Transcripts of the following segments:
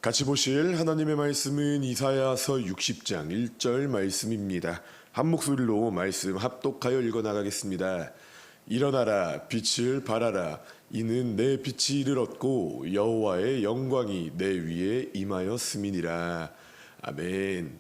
같이 보실 하나님의 말씀은 이사야서 60장 1절 말씀입니다. 한 목소리로 말씀 합독하여 읽어나가겠습니다. 일어나라, 빛을 발하라. 이는 내 빛이 이를 얻고 여호와의 영광이 내 위에 임하였음이니라. 아멘.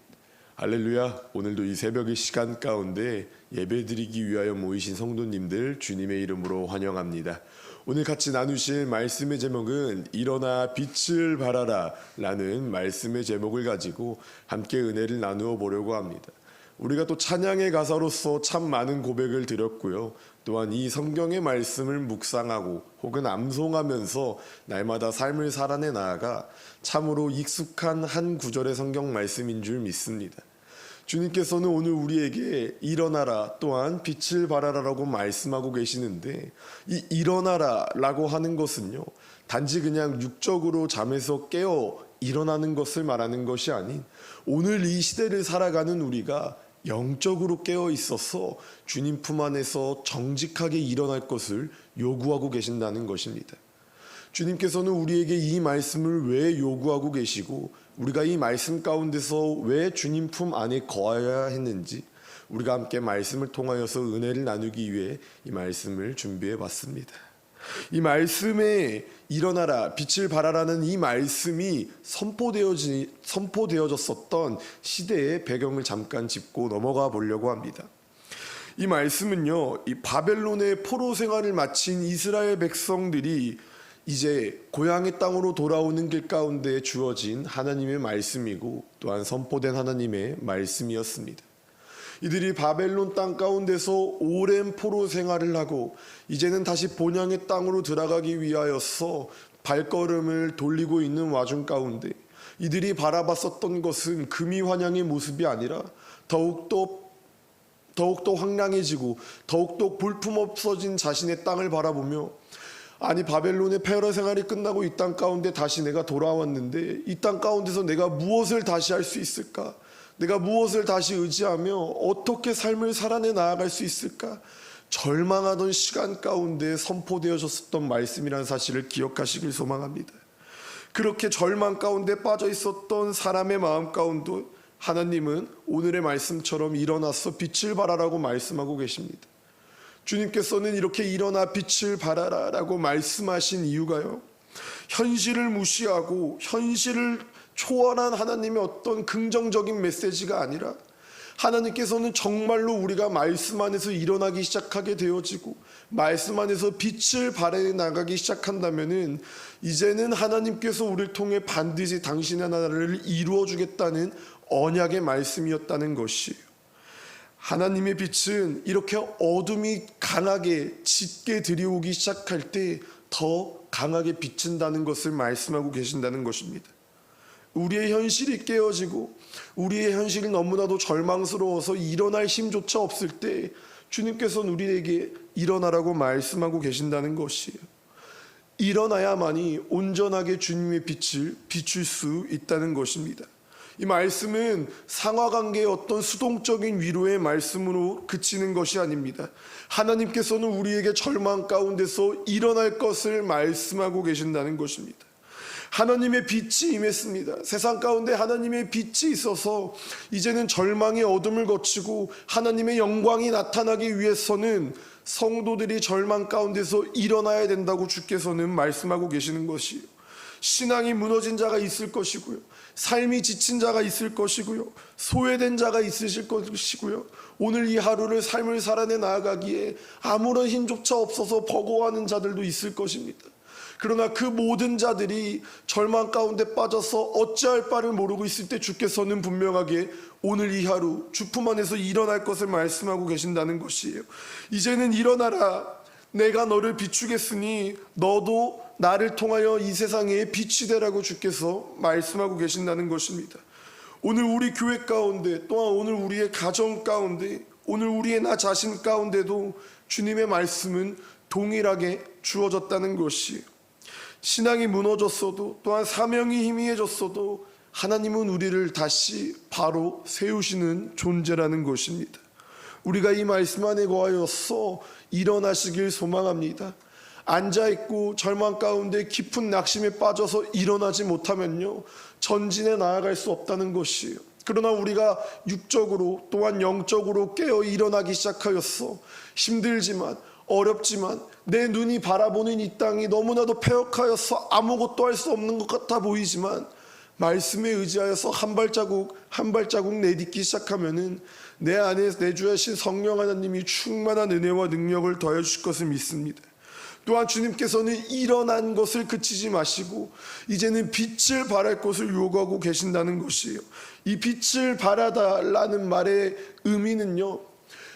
할렐루야. 오늘도 이 새벽의 시간 가운데 예배드리기 위하여 모이신 성도님들 주님의 이름으로 환영합니다. 오늘 같이 나누실 말씀의 제목은 일어나 빛을 발하라 라는 말씀의 제목을 가지고 함께 은혜를 나누어 보려고 합니다. 우리가 또 찬양의 가사로서 참 많은 고백을 드렸고요. 또한 이 성경의 말씀을 묵상하고 혹은 암송하면서 날마다 삶을 살아내 나아가 참으로 익숙한 한 구절의 성경 말씀인 줄 믿습니다. 주님께서는 오늘 우리에게 일어나라 또한 빛을 발하라라고 말씀하고 계시는데, 이 일어나라 라고 하는 것은요, 단지 그냥 육적으로 잠에서 깨어 일어나는 것을 말하는 것이 아닌 오늘 이 시대를 살아가는 우리가 영적으로 깨어 있어서 주님 품 안에서 정직하게 일어날 것을 요구하고 계신다는 것입니다. 주님께서는 우리에게 이 말씀을 왜 요구하고 계시고 우리가 이 말씀 가운데서 왜 주님 품 안에 거해야 했는지 우리가 함께 말씀을 통하여서 은혜를 나누기 위해 이 말씀을 준비해 봤습니다. 이 말씀에 일어나라 빛을 발하라는 이 말씀이 선포되어졌었던 시대의 배경을 잠깐 짚고 넘어가 보려고 합니다. 이 말씀은요, 이 바벨론의 포로 생활을 마친 이스라엘 백성들이 이제 고향의 땅으로 돌아오는 길 가운데 주어진 하나님의 말씀이고 또한 선포된 하나님의 말씀이었습니다. 이들이 바벨론 땅 가운데서 오랜 포로 생활을 하고 이제는 다시 본향의 땅으로 들어가기 위하여서 발걸음을 돌리고 있는 와중 가운데 이들이 바라봤었던 것은 금이 환향의 모습이 아니라 더욱더 황량해지고 더욱더 볼품없어진 자신의 땅을 바라보며, 아니 바벨론의 페라 생활이 끝나고 이 땅 가운데 다시 내가 돌아왔는데 이 땅 가운데서 내가 무엇을 다시 할 수 있을까? 내가 무엇을 다시 의지하며 어떻게 삶을 살아내 나아갈 수 있을까? 절망하던 시간 가운데 선포되어졌었던 말씀이라는 사실을 기억하시길 소망합니다. 그렇게 절망 가운데 빠져 있었던 사람의 마음 가운데 하나님은 오늘의 말씀처럼 일어나서 빛을 발하라고 말씀하고 계십니다. 주님께서는 이렇게 일어나 빛을 발하라 라고 말씀하신 이유가요, 현실을 무시하고 현실을 초월한 하나님의 어떤 긍정적인 메시지가 아니라 하나님께서는 정말로 우리가 말씀 안에서 일어나기 시작하게 되어지고 말씀 안에서 빛을 발해 나가기 시작한다면은 이제는 하나님께서 우리를 통해 반드시 당신의 나라를 이루어 주겠다는 언약의 말씀이었다는 것이에요. 하나님의 빛은 이렇게 어둠이 강하게 짙게 들이오기 시작할 때 더 강하게 비친다는 것을 말씀하고 계신다는 것입니다. 우리의 현실이 깨어지고 우리의 현실이 너무나도 절망스러워서 일어날 힘조차 없을 때 주님께서는 우리에게 일어나라고 말씀하고 계신다는 것이에요. 일어나야만이 온전하게 주님의 빛을 비출 수 있다는 것입니다. 이 말씀은 상하관계의 어떤 수동적인 위로의 말씀으로 그치는 것이 아닙니다. 하나님께서는 우리에게 절망 가운데서 일어날 것을 말씀하고 계신다는 것입니다. 하나님의 빛이 임했습니다. 세상 가운데 하나님의 빛이 있어서 이제는 절망의 어둠을 거치고 하나님의 영광이 나타나기 위해서는 성도들이 절망 가운데서 일어나야 된다고 주께서는 말씀하고 계시는 것이에요. 신앙이 무너진 자가 있을 것이고요, 삶이 지친 자가 있을 것이고요, 소외된 자가 있으실 것이고요, 오늘 이 하루를 삶을 살아내 나아가기에 아무런 힘조차 없어서 버거워하는 자들도 있을 것입니다. 그러나 그 모든 자들이 절망 가운데 빠져서 어찌할 바를 모르고 있을 때 주께서는 분명하게 오늘 이 하루 주품 안에서 일어날 것을 말씀하고 계신다는 것이에요. 이제는 일어나라, 내가 너를 비추겠으니 너도 나를 통하여 이 세상에 빛이 되라고 주께서 말씀하고 계신다는 것입니다. 오늘 우리 교회 가운데 또한 오늘 우리의 가정 가운데 오늘 우리의 나 자신 가운데도 주님의 말씀은 동일하게 주어졌다는 것이에요. 신앙이 무너졌어도 또한 사명이 희미해졌어도 하나님은 우리를 다시 바로 세우시는 존재라는 것입니다. 우리가 이 말씀 안에 거하여서 일어나시길 소망합니다. 앉아있고 절망 가운데 깊은 낙심에 빠져서 일어나지 못하면요, 전진해 나아갈 수 없다는 것이에요. 그러나 우리가 육적으로 또한 영적으로 깨어 일어나기 시작하였어. 힘들지만 어렵지만 내 눈이 바라보는 이 땅이 너무나도 패역하여서 아무것도 할 수 없는 것 같아 보이지만 말씀에 의지하여서 한 발자국 한 발자국 내딛기 시작하면은 내 안에 내주하신 성령 하나님이 충만한 은혜와 능력을 더해 주실 것을 믿습니다. 또한 주님께서는 일어난 것을 그치지 마시고 이제는 빛을 발할 것을 요구하고 계신다는 것이에요. 이 빛을 발하다라는 말의 의미는요,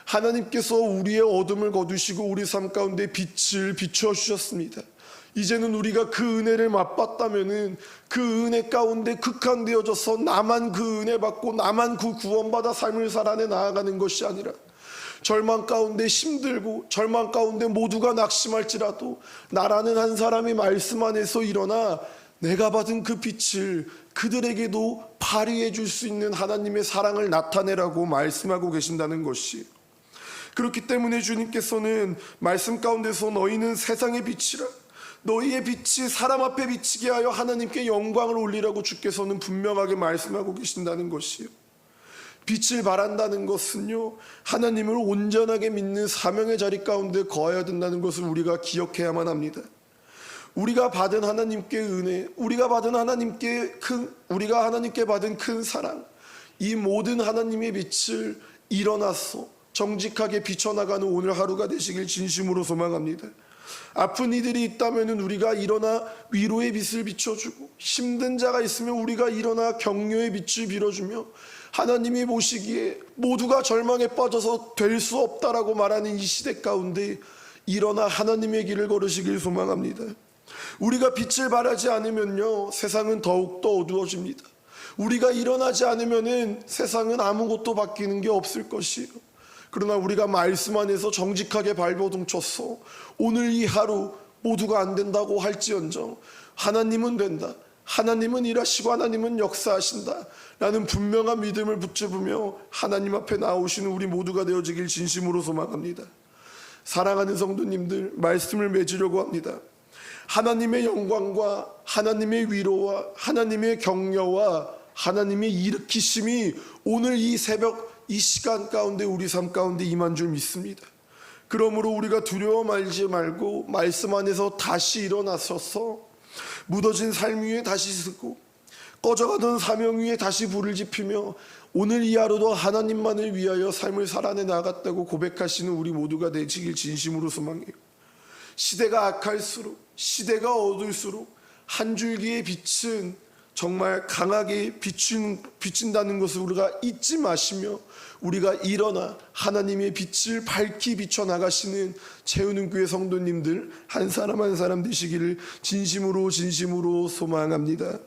하나님께서 우리의 어둠을 거두시고 우리 삶 가운데 빛을 비추어 주셨습니다. 이제는 우리가 그 은혜를 맛봤다면은 그 은혜 가운데 극한되어져서 나만 그 은혜 받고 나만 그 구원받아 삶을 살아내 나아가는 것이 아니라 절망 가운데 힘들고 절망 가운데 모두가 낙심할지라도 나라는 한 사람이 말씀 안에서 일어나 내가 받은 그 빛을 그들에게도 발휘해 줄 수 있는 하나님의 사랑을 나타내라고 말씀하고 계신다는 것이, 그렇기 때문에 주님께서는 말씀 가운데서 너희는 세상의 빛이라, 너희의 빛이 사람 앞에 비치게 하여 하나님께 영광을 올리라고 주께서는 분명하게 말씀하고 계신다는 것이요. 빛을 발한다는 것은요, 하나님을 온전하게 믿는 사명의 자리 가운데 거해야 된다는 것을 우리가 기억해야만 합니다. 우리가 받은 하나님께 은혜, 우리가 하나님께 받은 큰 사랑, 이 모든 하나님의 빛을 일어나서 정직하게 비춰나가는 오늘 하루가 되시길 진심으로 소망합니다. 아픈 이들이 있다면 우리가 일어나 위로의 빛을 비춰주고, 힘든 자가 있으면 우리가 일어나 격려의 빛을 빌어주며, 하나님이 보시기에 모두가 절망에 빠져서 될 수 없다라고 말하는 이 시대 가운데 일어나 하나님의 길을 걸으시길 소망합니다. 우리가 빛을 발하지 않으면요, 세상은 더욱더 어두워집니다. 우리가 일어나지 않으면은 세상은 아무것도 바뀌는 게 없을 것이에요. 그러나 우리가 말씀 안에서 정직하게 발버둥쳤어 오늘 이 하루 모두가 안 된다고 할지언정 하나님은 된다, 하나님은 일하시고 하나님은 역사하신다 라는 분명한 믿음을 붙잡으며 하나님 앞에 나오시는 우리 모두가 되어지길 진심으로 소망합니다. 사랑하는 성도님들, 말씀을 맺으려고 합니다. 하나님의 영광과 하나님의 위로와 하나님의 격려와 하나님의 일으키심이 오늘 이 새벽 이 시간 가운데 우리 삶 가운데 임한 줄 믿습니다. 그러므로 우리가 두려워 말지 말고 말씀 안에서 다시 일어나셔서 묻어진 삶 위에 다시 서고 꺼져가던 사명 위에 다시 불을 지피며 오늘 이 하루도 하나님만을 위하여 삶을 살아내 나갔다고 고백하시는 우리 모두가 되시길 진심으로 소망해요. 시대가 악할수록, 시대가 어두울수록 한 줄기의 빛은 정말 강하게 비친다는 것을 우리가 잊지 마시며 우리가 일어나 하나님의 빛을 밝히 비춰나가시는 채우는 교회 성도님들 한 사람 한 사람 되시기를 진심으로 소망합니다.